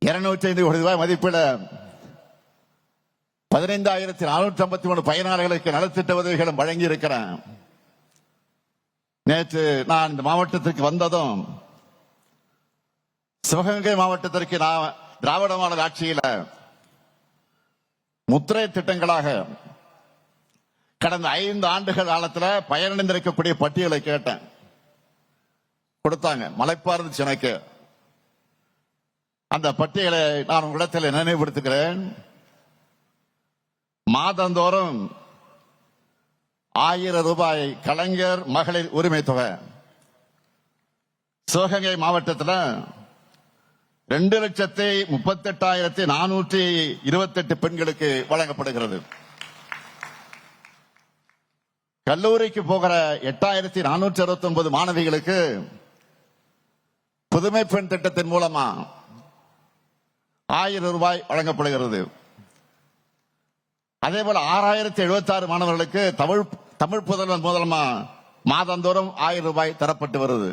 205 கோடி ரூபாய் மதிப்பில் 15,453 பயனாளிகளுக்கு நலத்திட்ட உதவிகளும் வழங்கி இருக்கிறேன். நேற்று நான் இந்த மாவட்டத்திற்கு வந்ததும் சிவகங்கை மாவட்டத்திற்கு நான் திராவிட மாடல் ஆட்சியில் முத்திரை திட்டங்களாக கடந்த 5 ஆண்டுகள் காலத்தில் பயனடைந்திருக்கக்கூடிய பட்டியலை கேட்டேன். கொடுத்தாங்க. மலைப்பா இருந்துச்சு எனக்கு. அந்த பட்டியலை நான் உங்களிடத்தில் நினைவுபடுத்துகிறேன். மாதந்தோறும் 1000 ரூபாய் கலைஞர் மகளிர் உரிமை தொகை சிவகங்கை மாவட்டத்தில் 2,38,428 பெண்களுக்கு வழங்கப்படுகிறது. கல்லூரிக்கு போகிற 8,469 மாணவிகளுக்கு புதுமை பெண் திட்டத்தின் மூலமா 1000 ரூபாய் வழங்கப்படுகிறது. அதேபோல 6,076 மாணவர்களுக்கு தமிழ் புதல்வன் மூலமா மாதந்தோறும் 1000 ரூபாய் தரப்பட்டு வருது.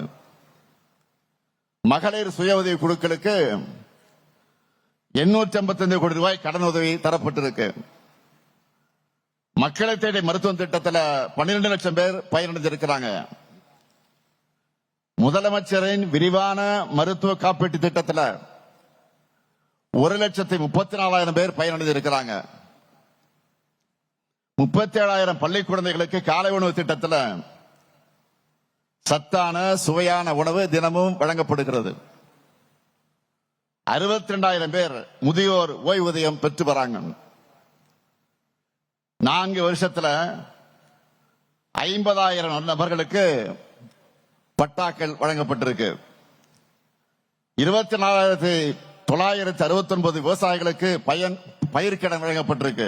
மகளிர் சுய உதவி குழுக்களுக்கு 855 கோடி ரூபாய் கடன் உதவி தரப்பட்டிருக்கு. மக்களை தேடி மருத்துவ திட்டத்தில் 12 லட்சம் பேர் பயனடைந்திருக்கிறாங்க. முதலமைச்சரின் விரிவான மருத்துவ காப்பீட்டு திட்டத்தில் 1,34,000 பேர் பயனடைந்திருக்கிறாங்க. 37,000 பள்ளி குழந்தைகளுக்கு காலை உணவு திட்டத்தில் சத்தான சுவையான உணவு தினமும் வழங்கப்படுகிறது. 62,000 பேர் முதியோர் ஓய்வூதியம் பெற்று வராங்க. 4 வருஷத்துல 50,000 நபர்களுக்கு பட்டாக்கள் வழங்கப்பட்டிருக்கு. 24,969 விவசாயிகளுக்கு பயிர்க்கடன் வழங்கப்பட்டிருக்கு.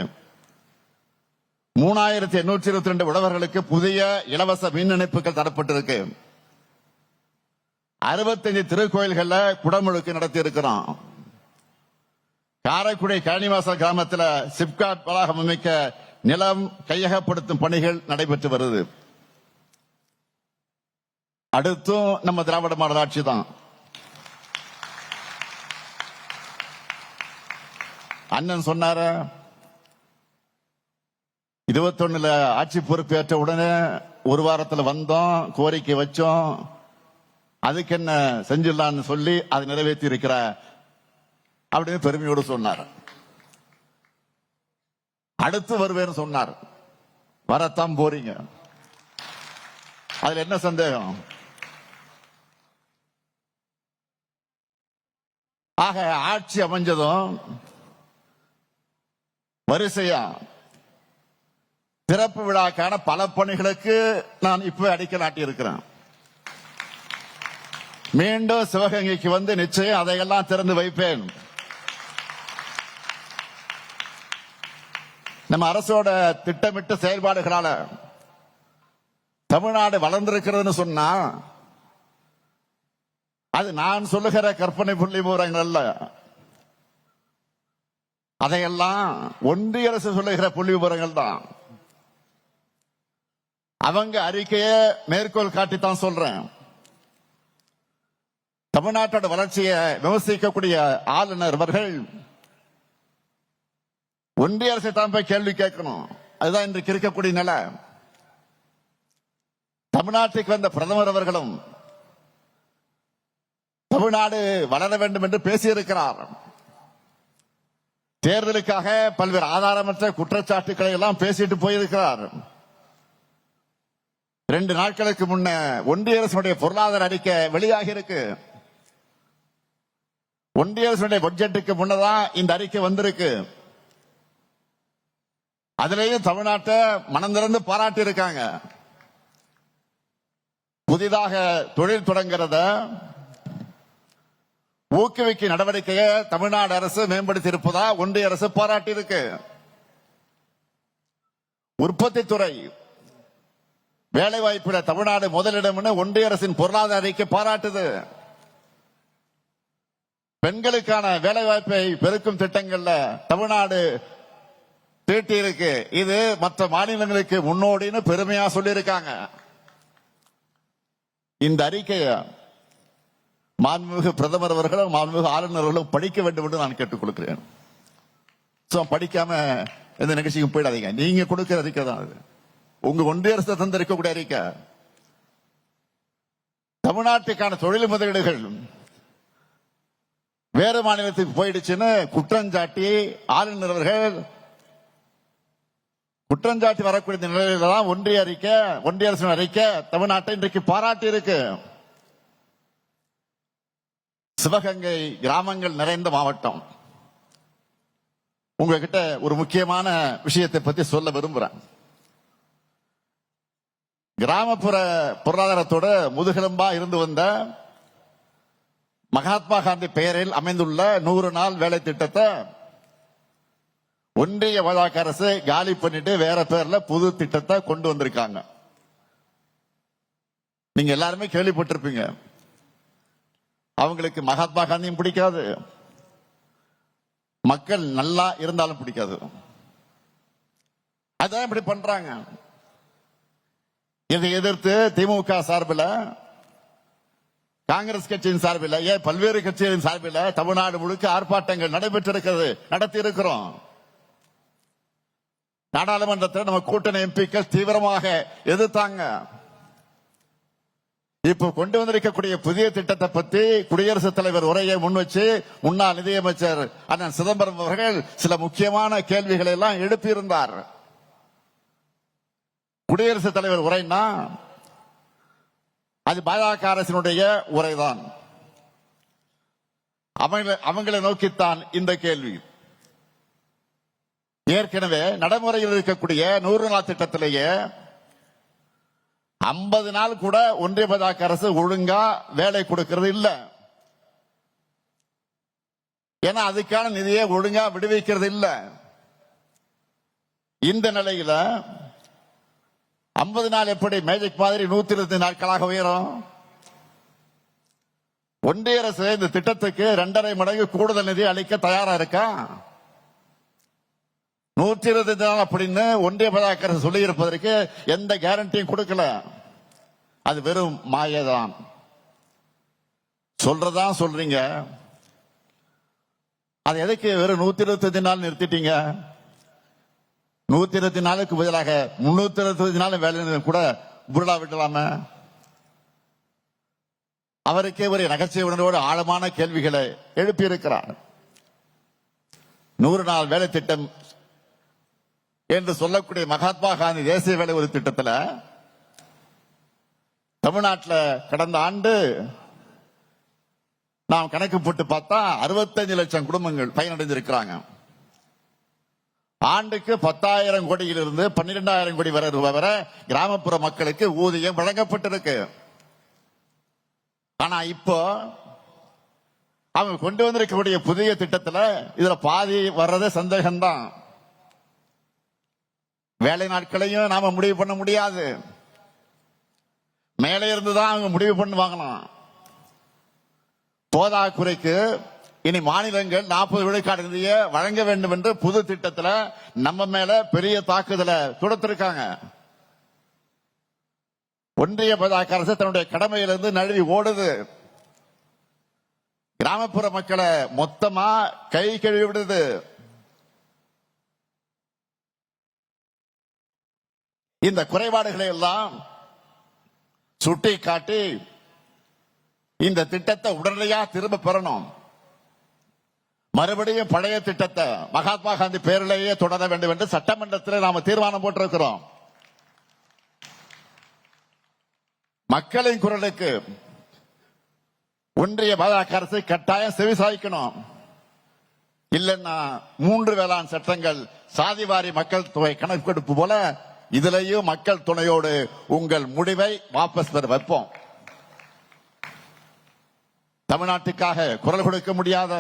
3,822 உழவர்களுக்கு புதிய இலவச மின் இணைப்புகள் தரப்பட்டிருக்கு. 65 திருக்கோயில்கள்ல குடமுழுக்கு நடத்தி இருக்கிறோம். காரைக்குடி கனிவாசல் கிராமத்தில் சிப்காட் வளாகம் அமைக்க நிலம் கையகப்படுத்தும் பணிகள் நடைபெற்று வருது. அடுத்தும் நம்ம திராவிட மாடல் ஆட்சி தான். அண்ணன் சொன்னார 21 ஆட்சி பொறுப்பேற்ற உடனே ஒரு வாரத்தில் வந்தோம், கோரிக்கை வச்சோம், அதுக்கு என்ன செஞ்சிடலான்னு சொல்லி அதை நிறைவேற்றி இருக்கிற அப்படின்னு பெருமையோடு சொன்னார். அடுத்து வருவேன்னு சொன்னார். வரத்தான் போறீங்க, அதுல என்ன சந்தேகம்? ஆக ஆட்சி அமைஞ்சதும் வரிசையா திறப்பு விழாக்கான பல பணிகளுக்கு நான் இப்ப அடிக்கல் நாட்டியிருக்கிறேன். மீண்டும் சிவகங்கைக்கு வந்து நிச்சயம் அதையெல்லாம் திறந்து வைப்பேன். நம்ம அரசோட திட்டமிட்ட செயல்பாடுகளால தமிழ்நாடு வளர்ந்திருக்கிறதுன்னு சொன்னா அது நான் சொல்லுகிற கற்பனை புள்ளி விவரங்கள் அல்ல. அதையெல்லாம் ஒன்றிய அரசு சொல்லுகிற புள்ளி விவரங்கள் தான். அவங்க அறிக்கையை மேற்கோள் காட்டித்தான் சொல்றேன். தமிழ்நாட்டோட வளர்ச்சியை விமர்சிக்கக்கூடிய ஆளுநர் அவர்கள் ஒன்றிய அரசை தான் போய் கேள்வி கேட்கணும். அதுதான் இன்றைக்கு இருக்கக்கூடிய நிலை. தமிழ்நாட்டுக்கு வந்த பிரதமர் அவர்களும் தமிழ்நாடு வளர வேண்டும் என்று பேசியிருக்கிறார். தேர்தலுக்காக பல்வேறு ஆதாரமற்ற குற்றச்சாட்டுக்களை எல்லாம் பேசிட்டு போயிருக்கிறார். 2 நாட்களுக்கு முன்ன ஒன்றிய அரசுடைய பொருளாதார அறிக்கை வெளியாகி இருக்கு. ஒன்றிய அரசுடைய பட்ஜெட்டுக்கு முன்னதான் இந்த அறிக்கை வந்திருக்கு. அதிலேயும் தமிழ்நாட்டை மனம் திறந்து பாராட்டி இருக்காங்க. புதிதாக தொழில் தொடங்குறத ஊக்குவிக்கும் நடவடிக்கையை தமிழ்நாடு அரசு மேம்படுத்தி இருப்பதா ஒன்றிய அரசு பாராட்டி இருக்கு. உற்பத்தி துறை வேலை வாய்ப்புல தமிழ்நாடு முதலிடம் ஒன்றிய அரசின் பொருளாதார அறிக்கை பாராட்டுது. பெண்களுக்கான வேலை வாய்ப்பை பெருக்கும் திட்டங்கள்ல தமிழ்நாடு தீட்டி இருக்கு. இது மற்ற மாநிலங்களுக்கு முன்னோடின்னு பெருமையா சொல்லி இருக்காங்க. இந்த அறிக்கையை மாண்புமிகு பிரதமர் அவர்களும் மாண்புமிகு ஆளுநர்களும் படிக்க வேண்டும் என்று நான் கேட்டுக் கொடுக்கிறேன். படிக்காம எந்த நிகழ்ச்சிக்கும் போயிடாதீங்க. நீங்க கொடுக்கிற அறிக்கை தான் அது. உங்க ஒன்றிய அரசு தந்திருக்கக்கூடிய அறிக்கை. தமிழ்நாட்டுக்கான தொழில் முதலீடுகள் வேறு மாநிலத்துக்கு போயிடுச்சுன்னு குற்றஞ்சாட்டி ஆளுநர் அவர்கள் குற்றஞ்சாட்டி வரக்கூடிய நிலையில தான் ஒன்றிய அரசின் அறிக்கை தமிழ்நாட்டை இன்றைக்கு பாராட்டி இருக்கு. சிவகங்கை கிராமங்கள் நிறைந்த மாவட்டம். உங்ககிட்ட ஒரு முக்கியமான விஷயத்தை பத்தி சொல்ல விரும்புறேன். கிராமப்புற பொருளாதாரத்தோட முதுகெலும்பா இருந்து வந்த மகாத்மா காந்தி பெயரில் அமைந்துள்ள 100 நாள் வேலை திட்டத்தை ஒன்றிய பாஜக அரசு காலி பண்ணிட்டு வேற பேர்ல புது திட்டத்தை கொண்டு வந்திருக்காங்க. நீங்க எல்லாருமே கேள்விப்பட்டிருப்பீங்க. அவங்களுக்கு மகாத்மா காந்தியும் பிடிக்காது, மக்கள் நல்லா இருந்தாலும் பிடிக்காது. அதான் இப்படி பண்றாங்க. இதை எதிர்த்து திமுக சார்பில், காங்கிரஸ் கட்சியின் சார்பில், ஏன் பல்வேறு கட்சிகளின் சார்பில் தமிழ்நாடு முழுக்க ஆர்ப்பாட்டங்கள் நடைபெற்றிருக்கிறது, நடத்தி இருக்கிறோம். நாடாளுமன்றத்தில் நம்ம கூட்டணி எம்பிக்கள் தீவிரமாக எதிர்த்தாங்க. இப்ப கொண்டு வந்திருக்கக்கூடிய புதிய திட்டத்தை பற்றி குடியரசுத் தலைவர் உரையை முன் வச்சு முன்னாள் நிதியமைச்சர் அண்ணன் சிதம்பரம் அவர்கள் சில முக்கியமான கேள்விகளை எல்லாம் எழுப்பியிருந்தார். குடியரசுத் தலைவர் உரைனா அது பாஜக அரசினுடைய உரைதான். அவங்களை நோக்கித்தான் இந்த கேள்வி. ஏற்கனவே நடைமுறையில் இருக்கக்கூடிய 100 நாள் திட்டத்திலேயே 50 நாள் கூட ஒன்றிய பாஜக அரசு ஒழுங்கா வேலை கொடுக்கிறது இல்ல. ஏன்னா அதுக்கான நிதியை ஒழுங்கா விடுவிக்கிறது இல்ல. இந்த நிலையில 50 நாள் எப்படி மேஜிக் மாதிரி 120 நாட்களாக உயரும்? ஒன்றிய அரசு இந்த திட்டத்துக்கு 2.5 மடங்கு கூடுதல் நிதி அளிக்க தயாரா இருக்கா? 120 நாள் அப்படின்னு ஒன்றிய பாஜக அரசு சொல்லி இருப்பதற்கு எந்த கேரண்டியும் கொடுக்கல. அது வெறும் மாயதான். சொல்றதா சொல்றீங்க. அது எதுக்கு வெறும் 125 நாள் நிறுத்திட்டீங்க? 120 நாளுக்கு பதிலாக 325 நாள் வேலை கூட புரடா விடலாம? அவருக்கே ஒரு நகைச்சுவை உணர்வோடு ஆழமான கேள்விகளை எழுப்பியிருக்கிறார். 100 நாள் வேலை திட்டம் என்று சொல்லக்கூடிய மகாத்மா காந்தி தேசிய வேலை உறுதி திட்டத்தில் தமிழ்நாட்டில் கடந்த ஆண்டு நாம் கணக்கு போட்டு பார்த்தா 65 லட்சம் குடும்பங்கள் பயனடைந்திருக்கிறாங்க. ஆண்டுக்கு 10,000 கோடியிலிருந்து 12,000 கோடி வரை ரூபாய் வரை கிராமப்புற மக்களுக்கு ஊதியம் வழங்கப்பட்டிருக்கு. ஆனா இப்போ அவங்க கொண்டு வந்திருக்கக்கூடிய புதிய திட்டத்தில் இதுல பாதி வர்றதே சந்தேகம்தான். வேலை நாட்களையும் நாம முடிவு பண்ண முடியாது. மேலே இருந்துதான் அவங்க முடிவு பண்ணுவாங்களாம். போதாக்குறைக்கு இனி மாநிலங்கள் 40 விழுக்காடு நிதியை வழங்க வேண்டும் என்று புது திட்டத்தில் நம்ம மேல பெரிய தாக்குதலை தொடுத்திருக்காங்க. ஒன்றிய பாஜக அரசு தன்னுடைய கடமையிலிருந்து நழுவி ஓடுது. கிராமப்புற மக்களை மொத்தமா கை கழுவி விடுது. இந்த குறைபாடுகளை எல்லாம் சுட்டி காட்டி இந்த திட்டத்தை உடனடியாக திரும்ப பெறணும். மறுபடியும் பழைய திட்டத்தை மகாத்மா காந்தி பேரிலேயே தொடர வேண்டும் என்று சட்டமன்றத்தில் நாம தீர்மானம் போட்டிருக்கிறோம். மக்களின் குரலுக்கு ஒன்றிய பாஜக அரசு கட்டாயம் செவிசாய்க்கணும். இல்லைன்னா 3 வேளாண் சட்டங்கள், சாதிவாரி மக்கள் தொகை கணக்கெடுப்பு போல இதிலேயும் மக்கள் துணையோடு உங்கள் முடிவை வாபஸ் பெற வைப்போம். தமிழ்நாட்டுக்காக குரல் கொடுக்க முடியாத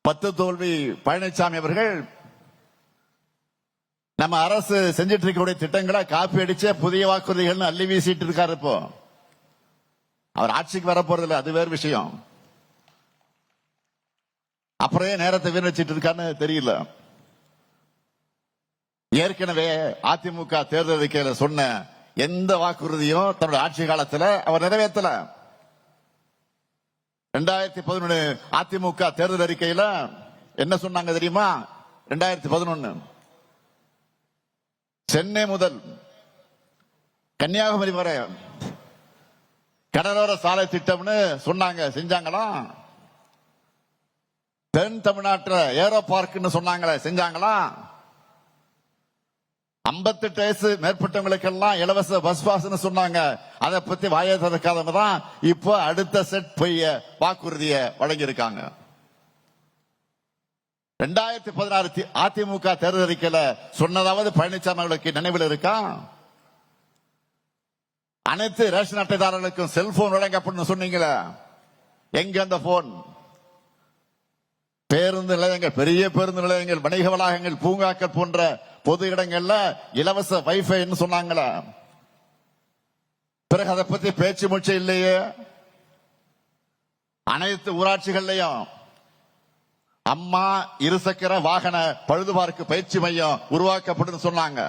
10 தோல்வி பழனிசாமி அவர்கள் நம்ம அரசு செஞ்சிட்டு இருக்கக்கூடிய திட்டங்களை காப்பி அடிச்ச புதிய வாக்குறுதிகள் அள்ளி வீசிட்டு இருக்காரு. இப்போ அவர் ஆட்சிக்கு வரப்போறது இல்லை, அது வேறு விஷயம். அப்புறம் நேரத்தை வீணடிச்சிட்டு இருக்கான்னு தெரியல. ஏற்கனவே அதிமுக தேர்தல் அறிக்கையில சொன்ன எந்த வாக்குறுதியும் தன்னுடைய ஆட்சி காலத்தில் அவர் நிறைவேற்றல. 2011 அதிமுக தேர்தல் அறிக்கையில என்ன சொன்னாங்க தெரியுமா? 2011 சென்னை முதல் கன்னியாகுமரி வரை கடலோர சாலை திட்டம்னு சொன்னாங்க. செஞ்சாங்களா? தென் தமிழ்நாட்டில் ஏரோ பார்க்னு சொன்னாங்களே, செஞ்சாங்களா? 58 வயசு மேற்பட்டவங்களுக்கெல்லாம் இலவச பஸ் பாஸ்னு சொன்னாங்க. அதை பத்தி வாயை திறக்காதவங்க தான் இப்போ அடுத்த செட் பொய்ய வாக்குறுதியை வழங்கியிருக்காங்க. 2016 அதிமுக தேர்தல் அறிக்கையில சொன்னதாவது பழனிசாமி அவர்களுக்கு நினைவில் இருக்கா? அனைத்து ரேஷன் அட்டைதாரர்களுக்கும் செல்போன் வழங்கப்படும் சொன்னீங்களே, எங்க அந்த போன்? பேருந்து நிலையங்கள், பெரிய பேருந்து நிலையங்கள், வணிக வளாகங்கள், பூங்காக்கள் போன்ற பொது இடங்கள்ல இலவச வைஃபைன்னு சொன்னாங்களா? பிறகு அதை பத்தி பேச்சு மூச்சு இல்லையே. அனைத்து ஊராட்சிகள்லையும் அம்மா இருசக்கர வாகன பழுதுபார்க்கு பயிற்சி மையம் உருவாக்கப்படும் சொன்னாங்க.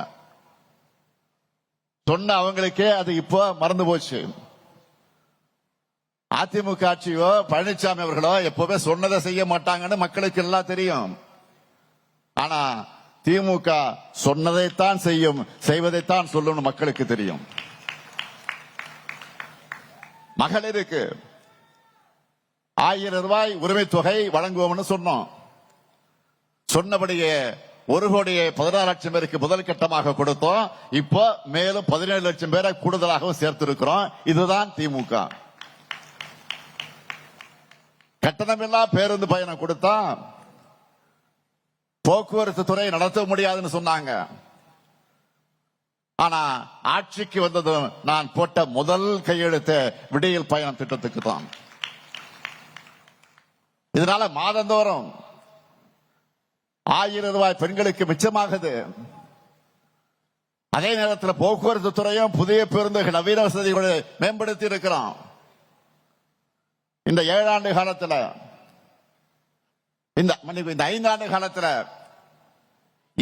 சொன்ன அவங்களுக்கே அது இப்போ மறந்து போச்சு. அதிமுக ஆட்சியோ பழனிசாமி அவர்களோ எப்பவுமே சொன்னதை செய்ய மாட்டாங்கன்னு மக்களுக்கு எல்லாம் தெரியும். ஆனா திமுக சொன்னதைத்தான் செய்யும், செய்வதைத்தான் சொல்லும் மக்களுக்கு தெரியும். மகளிருக்கு 1000 ரூபாய் உரிமை தொகை வழங்குவோம்னு சொன்னோம். சொன்னபடியே 1,16 லட்சம் பேருக்கு முதல் கட்டமாக கொடுத்தோம். இப்போ மேலும் 17 லட்சம் பேரை கூடுதலாகவும் சேர்த்திருக்கிறோம். இதுதான் திமுக. கட்டணமில்லா பேருந்து பயணம் கொடுத்தா போக்குவரத்து துறை நடத்த முடியாதுன்னு சொன்னாங்க. ஆனா ஆட்சிக்கு வந்ததும் நான் போட்ட முதல் கையெழுத்து விடியல் பயணம் திட்டத்துக்கு தான். இதனால மாதந்தோறும் 1000 ரூபாய் பெண்களுக்கு மிச்சமாகுது. அதே நேரத்தில் போக்குவரத்து துறையும் புதிய பேருந்துகள் நவீன வசதிகளை மேம்படுத்தி இருக்கிறோம். இந்த 7 ஆண்டு காலத்தில், இந்த 5 ஆண்டு காலத்தில்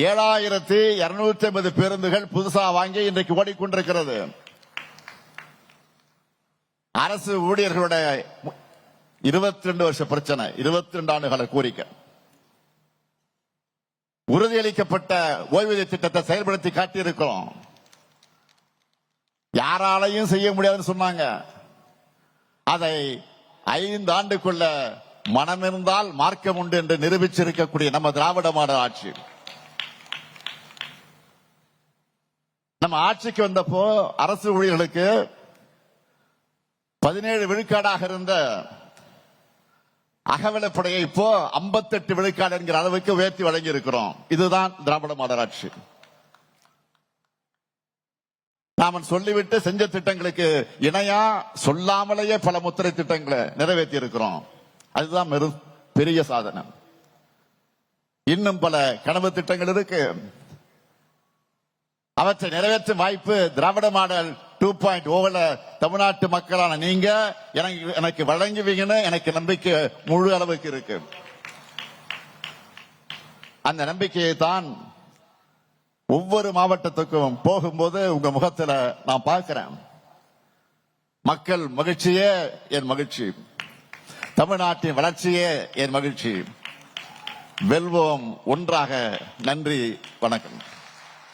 7250 பேருந்துகள் புதுசா வாங்கி இன்றைக்கு ஓடிக்கொண்டிருக்கிறது. அரசு ஊழியர்களுடைய 22 வருஷ பிரச்சனை, 22 ஆண்டுகால கோரிக்கை. உறுதியளிக்கப்பட்ட ஓய்வூதிய திட்டத்தை செயல்படுத்தி காட்டியிருக்கிறோம். யாராலையும் செய்ய முடியாதுன்னு சொன்னாங்க. அதை 5 ஆண்டுக்குள்ள மனமிருந்தால் மார்க்கம் உண்டு என்று நிரூபிச்சிருக்கக்கூடிய நம்ம திராவிட மாடல் ஆட்சி. நம்ம ஆட்சிக்கு வந்தப்போ அரசு ஊழியர்களுக்கு 17 விழுக்காடாக இருந்த அகவிலைப்படையை இப்போ 58 விழுக்காடு என்கிற அளவுக்கு உயர்த்தி வழங்கி இருக்கிறோம். இதுதான் திராவிட மாடல் ஆட்சி. நாம சொல்லிவிட்டு செஞ்ச திட்டங்களுக்கு இணையா சொல்லாமலேயே பல முத்திரை திட்டங்களை நிறைவேற்றி இருக்கிறோம். அதுதான் பெரிய சாதனை. இன்னும் பல கனவு திட்டங்கள் இருக்கு. அவற்றை நிறைவேற்றும் வாய்ப்பு திராவிட மாடல் 2.0 தமிழ்நாட்டு மக்களான நீங்க எனக்கு வழங்குவீங்கன்னு எனக்கு நம்பிக்கை முழு அளவுக்கு இருக்கு. அந்த நம்பிக்கையை தான் ஒவ்வொரு மாவட்டத்துக்கும் போகும்போது உங்க முகத்துல நான் பார்க்கிறேன். மக்கள் மகிழ்ச்சியே என் மகிழ்ச்சி, தமிழ்நாட்டின் வளர்ச்சியே என் மகிழ்ச்சி. வெல்வோம் ஒன்றாக. நன்றி, வணக்கம்.